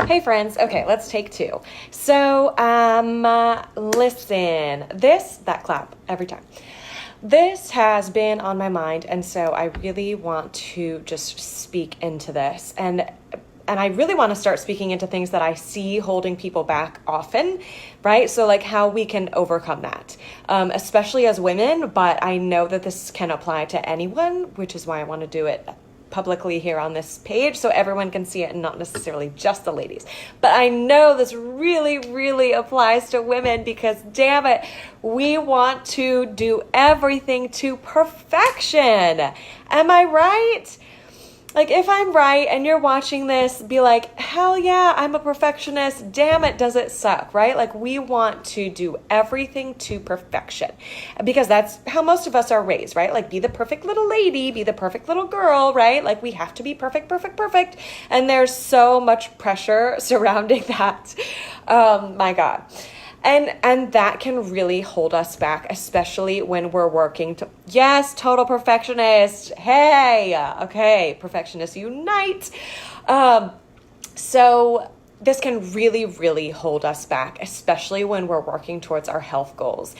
Hey friends, okay, let's take two. So, listen, that clap every time. This has been on my mind, and so I really want to just speak into this. And I really want to start speaking into things that I see holding people back often, right? So like how we can overcome that, especially as women, but I know that this can apply to anyone, which is why I want to do it publicly here on this page so everyone can see it and not necessarily just the ladies. But I know this really, really applies to women because damn it, we want to do everything to perfection. Am I right? Like, if I'm right and you're watching this, be like, hell yeah, I'm a perfectionist. Damn it, does it suck, right? Like, we want to do everything to perfection because that's how most of us are raised, right? Like, be the perfect little lady, be the perfect little girl, right? Like, we have to be perfect. And there's so much pressure surrounding that. My God. And that can really hold us back, especially when we're working to, yes, total perfectionist. Hey, okay, perfectionists unite. So this can really, really hold us back, especially when we're working towards our health goals.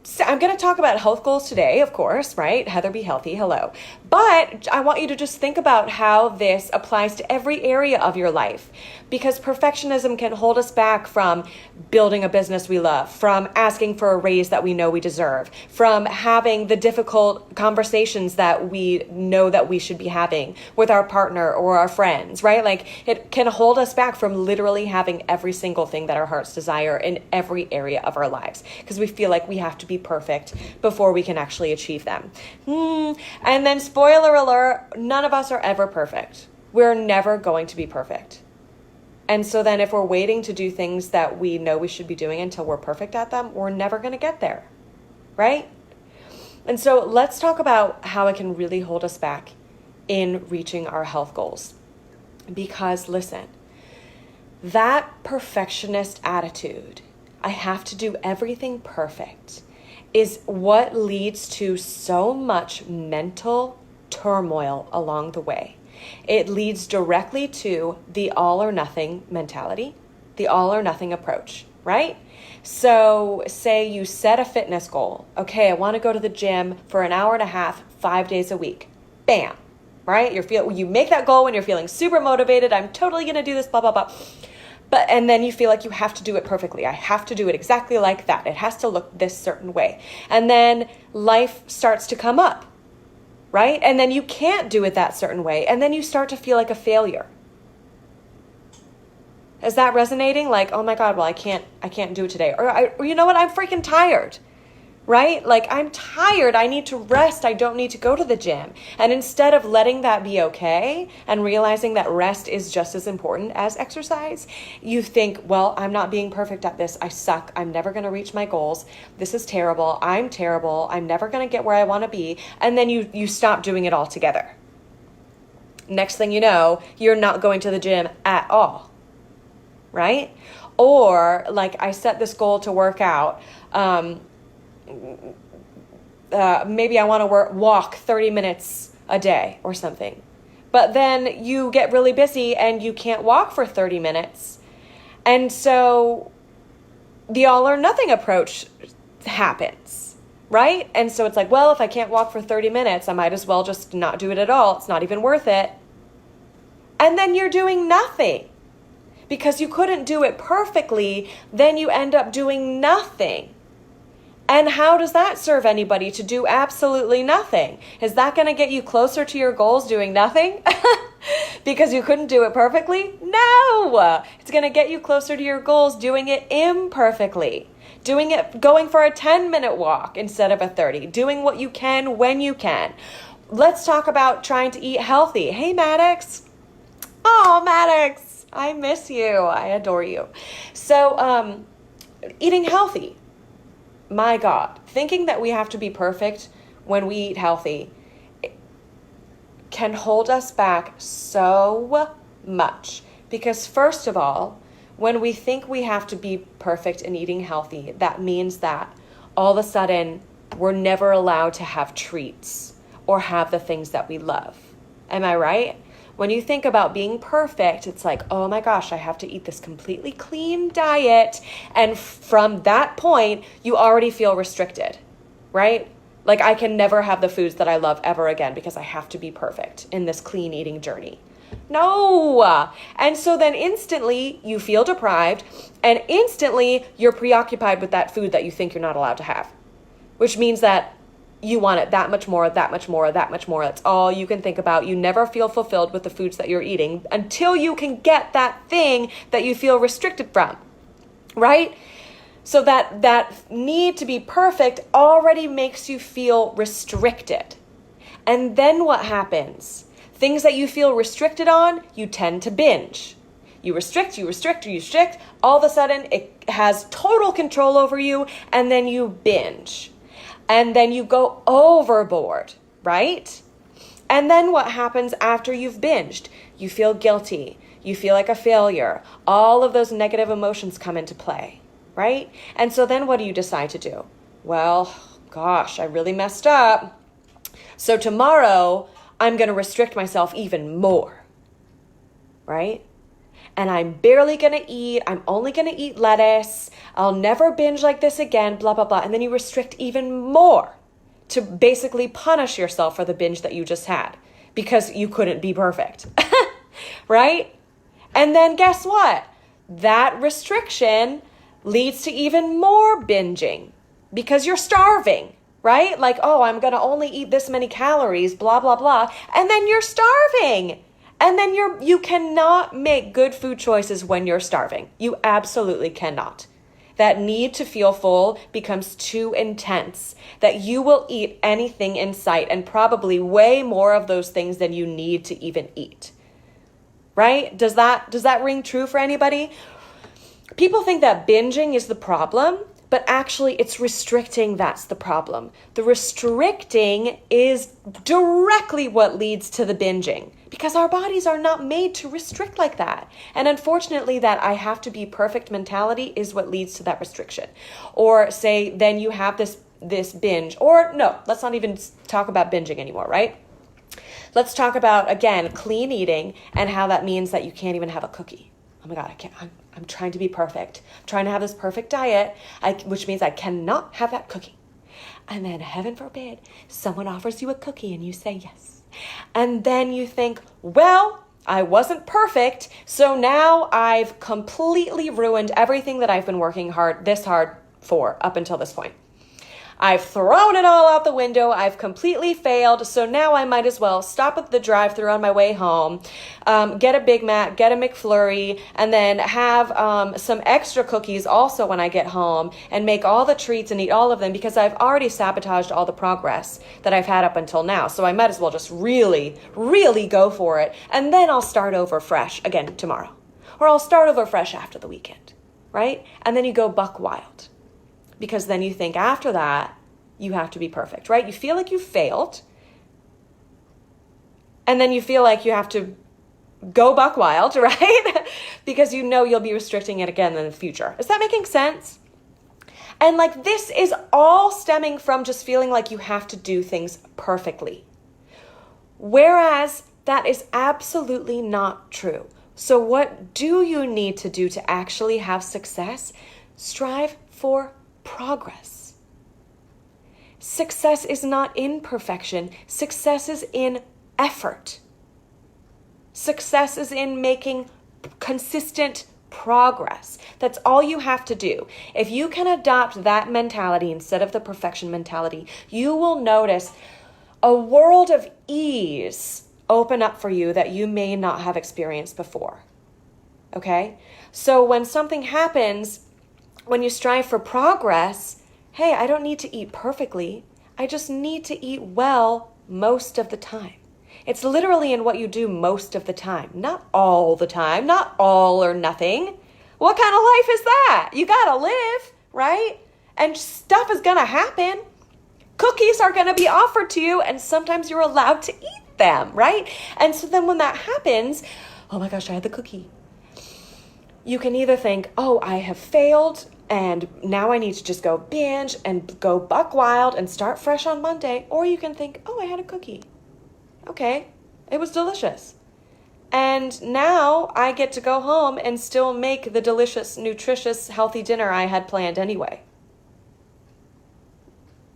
So I'm going to talk about health goals today, of course, right? Heather, be healthy. Hello. But I want you to just think about how this applies to every area of your life, because perfectionism can hold us back from building a business we love, from asking for a raise that we know we deserve, from having the difficult conversations that we know that we should be having with our partner or our friends, right? Like, it can hold us back from literally having every single thing that our hearts desire in every area of our lives, because we feel like we have to be perfect before we can actually achieve them. And then spoiler alert, none of us are ever perfect. We're never going to be perfect. And so then if we're waiting to do things that we know we should be doing until we're perfect at them, we're never going to get there, right? And so let's talk about how it can really hold us back in reaching our health goals. Because listen, that perfectionist attitude, I have to do everything perfect, is what leads to so much mental turmoil along the way. It leads directly to the all or nothing mentality, the all or nothing approach, right? So say you set a fitness goal. Okay, I want to go to the gym for an hour and a half, 5 days a week. Bam, right? You make that goal when you're feeling super motivated. I'm totally going to do this, blah, blah, blah. And then you feel like you have to do it perfectly. I have to do it exactly like that. It has to look this certain way. And then life starts to come up, right? And then you can't do it that certain way. And then you start to feel like a failure. Is that resonating? Like, oh my God, well, I can't do it today. Or you know what? I'm freaking tired, right? Like, I'm tired. I need to rest. I don't need to go to the gym. And instead of letting that be okay and realizing that rest is just as important as exercise, you think, well, I'm not being perfect at this. I suck. I'm never going to reach my goals. This is terrible. I'm terrible. I'm never going to get where I want to be. And then you stop doing it altogether. Next thing you know, you're not going to the gym at all, right? Or like, I set this goal to work out. Maybe I want to walk 30 minutes a day or something. But then you get really busy and you can't walk for 30 minutes. And so the all or nothing approach happens, right? And so it's like, well, if I can't walk for 30 minutes, I might as well just not do it at all. It's not even worth it. And then you're doing nothing. Because you couldn't do it perfectly, then you end up doing nothing. And how does that serve anybody to do absolutely nothing? Is that going to get you closer to your goals doing nothing? Because you couldn't do it perfectly? No! It's going to get you closer to your goals doing it imperfectly. Going for a 10-minute walk instead of a 30. Doing what you can when you can. Let's talk about trying to eat healthy. Hey, Maddox. Oh, Maddox. I miss you. I adore you. So, eating healthy. My God, thinking that we have to be perfect when we eat healthy can hold us back so much. Because first of all, when we think we have to be perfect in eating healthy, that means that all of a sudden we're never allowed to have treats or have the things that we love. Am I right? When you think about being perfect, it's like, oh my gosh, I have to eat this completely clean diet. And from that point, you already feel restricted, right? Like I can never have the foods that I love ever again because I have to be perfect in this clean eating journey. No. And so then instantly you feel deprived and instantly you're preoccupied with that food that you think you're not allowed to have, which means that you want it that much more, that much more, that much more. That's all you can think about. You never feel fulfilled with the foods that you're eating until you can get that thing that you feel restricted from, right? So that need to be perfect already makes you feel restricted. And then what happens? Things that you feel restricted on, you tend to binge. You restrict, all of a sudden it has total control over you, and then you binge. And then you go overboard, right? And then what happens after you've binged? You feel guilty. You feel like a failure. All of those negative emotions come into play, right? And so then what do you decide to do? Well, gosh, I really messed up. So tomorrow I'm going to restrict myself even more, right? And I'm barely going to eat. I'm only going to eat lettuce. I'll never binge like this again, blah, blah, blah. And then you restrict even more to basically punish yourself for the binge that you just had because you couldn't be perfect, right? And then guess what? That restriction leads to even more binging because you're starving, right? Like, oh, I'm going to only eat this many calories, blah, blah, blah. And then you're starving. And then you cannot make good food choices when you're starving. You absolutely cannot. That need to feel full becomes too intense that you will eat anything in sight and probably way more of those things than you need to even eat. Right? Does that ring true for anybody? People think that binging is the problem, but actually it's restricting that's the problem. The restricting is directly what leads to the binging because our bodies are not made to restrict like that. And unfortunately that I have to be perfect mentality is what leads to that restriction. Or say then you have this binge, or no, let's not even talk about binging anymore, right? Let's talk about, again, clean eating and how that means that you can't even have a cookie. Oh my God, I'm trying to be perfect. I'm trying to have this perfect diet, which means I cannot have that cookie. And then heaven forbid, someone offers you a cookie and you say yes. And then you think, well, I wasn't perfect, so now I've completely ruined everything that I've been working hard for up until this point. I've thrown it all out the window. I've completely failed. So now I might as well stop at the drive-thru on my way home, get a Big Mac, get a McFlurry, and then have some extra cookies also when I get home and make all the treats and eat all of them because I've already sabotaged all the progress that I've had up until now. So I might as well just really, really go for it. And then I'll start over fresh again tomorrow. Or I'll start over fresh after the weekend, right? And then you go buck wild. Because then you think after that, you have to be perfect, right? You feel like you failed. And then you feel like you have to go buck wild, right? Because you know you'll be restricting it again in the future. Is that making sense? And like this is all stemming from just feeling like you have to do things perfectly. Whereas that is absolutely not true. So what do you need to do to actually have success? Strive for progress. Success is not in perfection. Success is in effort. Success is in making consistent progress. That's all you have to do. If you can adopt that mentality instead of the perfection mentality, you will notice a world of ease open up for you that you may not have experienced before. Okay? So when something happens, when you strive for progress, hey, I don't need to eat perfectly. I just need to eat well most of the time. It's literally in what you do most of the time, not all the time, not all or nothing. What kind of life is that? You gotta live, right? And stuff is gonna happen. Cookies are gonna be offered to you, and sometimes you're allowed to eat them, right? And so then when that happens, oh my gosh, I had the cookie. You can either think, oh, I have failed, and now I need to just go binge and go buck wild and start fresh on Monday. Or you can think, oh, I had a cookie. Okay, it was delicious. And now I get to go home and still make the delicious, nutritious, healthy dinner I had planned anyway.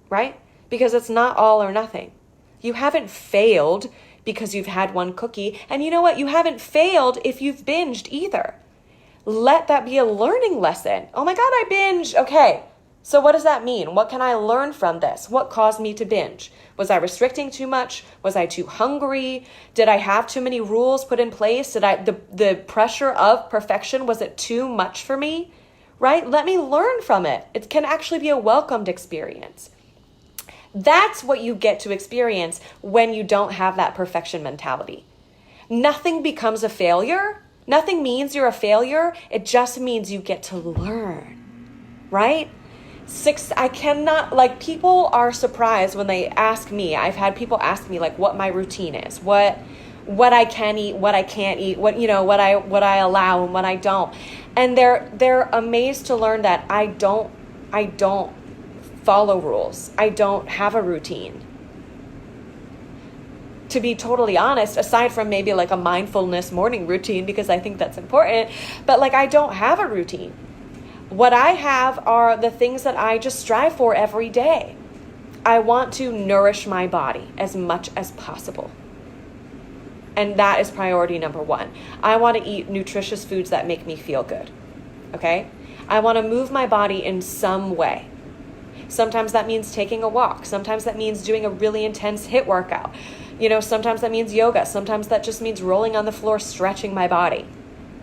Right? Because it's not all or nothing. You haven't failed because you've had one cookie. And you know what? You haven't failed if you've binged either. Let that be a learning lesson. Oh my God, I binged. Okay. So what does that mean? What can I learn from this? What caused me to binge? Was I restricting too much? Was I too hungry? Did I have too many rules put in place? Did the pressure of perfection, was it too much for me? Right? Let me learn from it. It can actually be a welcomed experience. That's what you get to experience when you don't have that perfection mentality. Nothing becomes a failure. Nothing means you're a failure. It just means you get to learn, right? I cannot, like, people are surprised when they ask me. I've had people ask me, like, what my routine is, what I can eat, what I can't eat, what I allow and what I don't. And they're amazed to learn that I don't follow rules. I don't have a routine. To be totally honest, aside from maybe like a mindfulness morning routine, because I think that's important, but like, I don't have a routine. What I have are the things that I just strive for every day. I want to nourish my body as much as possible. And that is priority number one. I want to eat nutritious foods that make me feel good. Okay? I want to move my body in some way. Sometimes that means taking a walk. Sometimes that means doing a really intense HIIT workout. Sometimes that means yoga. Sometimes that just means rolling on the floor, stretching my body,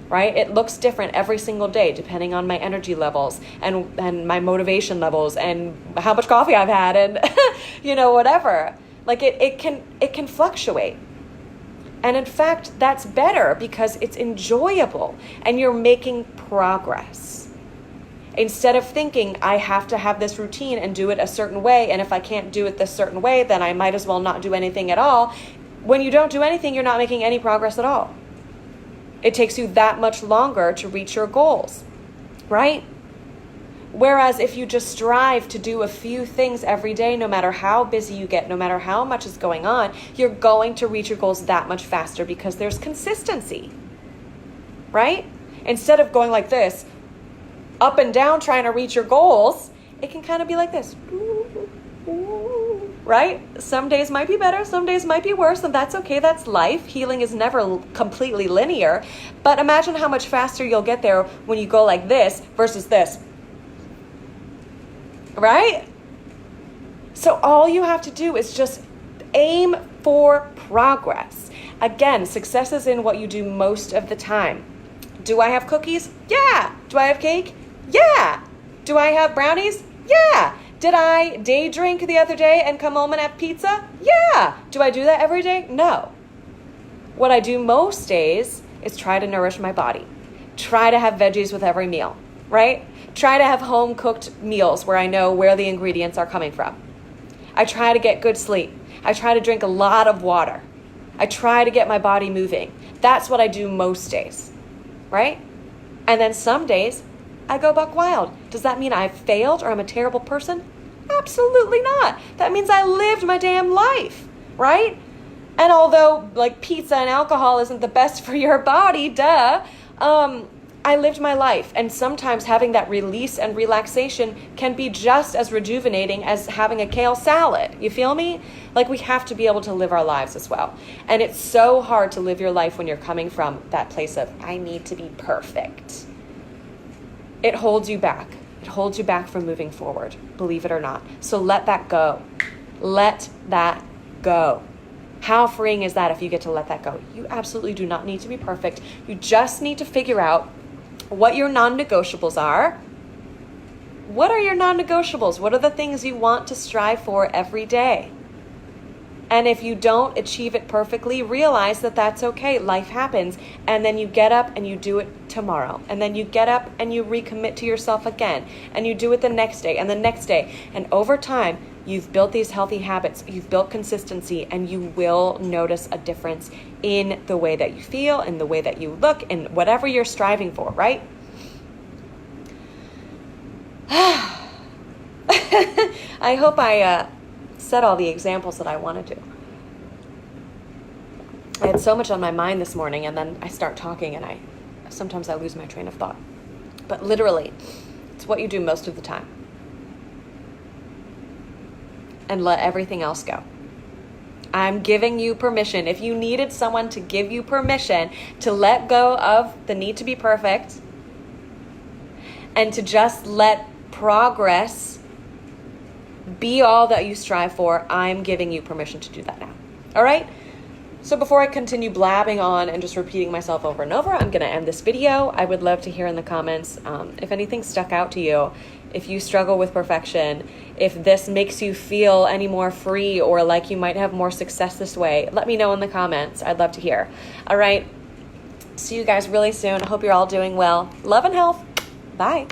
right? It looks different every single day, depending on my energy levels and my motivation levels and how much coffee I've had and, whatever. Like it can fluctuate. And in fact, that's better because it's enjoyable and you're making progress. Instead of thinking, I have to have this routine and do it a certain way, and if I can't do it this certain way, then I might as well not do anything at all. When you don't do anything, you're not making any progress at all. It takes you that much longer to reach your goals, right? Whereas if you just strive to do a few things every day, no matter how busy you get, no matter how much is going on, you're going to reach your goals that much faster because there's consistency, right? Instead of going like this, up and down trying to reach your goals, it can kind of be like this, right? Some days might be better, some days might be worse, and that's okay. That's life. Healing is never completely linear, but imagine how much faster you'll get there when you go like this versus this, right? So all you have to do is just aim for progress. Again, success is in what you do most of the time. Do I have cookies? Yeah. Do I have cake? Yeah. Do I have brownies? Yeah. Did I day drink the other day and come home and have pizza? Yeah. Do I do that every day? No. What I do most days is try to nourish my body. Try to have veggies with every meal, right? Try to have home cooked meals where I know where the ingredients are coming from. I try to get good sleep. I try to drink a lot of water. I try to get my body moving. That's what I do most days, right? And then some days I go buck wild. Does that mean I've failed or I'm a terrible person? Absolutely not. That means I lived my damn life, right? And although like pizza and alcohol isn't the best for your body, I lived my life. And sometimes having that release and relaxation can be just as rejuvenating as having a kale salad. You feel me? Like we have to be able to live our lives as well. And it's so hard to live your life when you're coming from that place of, I need to be perfect. It holds you back. It holds you back from moving forward, believe it or not. So let that go. Let that go. How freeing is that if you get to let that go? You absolutely do not need to be perfect. You just need to figure out what your non-negotiables are. What are your non-negotiables? What are the things you want to strive for every day? And if you don't achieve it perfectly, realize that that's okay. Life happens. And then you get up and you do it tomorrow. And then you get up and you recommit to yourself again. And you do it the next day and the next day. And over time, you've built these healthy habits. You've built consistency. And you will notice a difference in the way that you feel, in the way that you look, and whatever you're striving for, right? I hope I said all the examples that I wanted to. I had so much on my mind this morning, and then I start talking and sometimes I lose my train of thought. But literally, it's what you do most of the time. And let everything else go. I'm giving you permission. If you needed someone to give you permission to let go of the need to be perfect and to just let progress be all that you strive for, I'm giving you permission to do that now. All right? So before I continue blabbing on and just repeating myself over and over, I'm going to end this video. I would love to hear in the comments if anything stuck out to you, if you struggle with perfection, if this makes you feel any more free or like you might have more success this way. Let me know in the comments. I'd love to hear. All right. See you guys really soon. I hope you're all doing well. Love and health. Bye.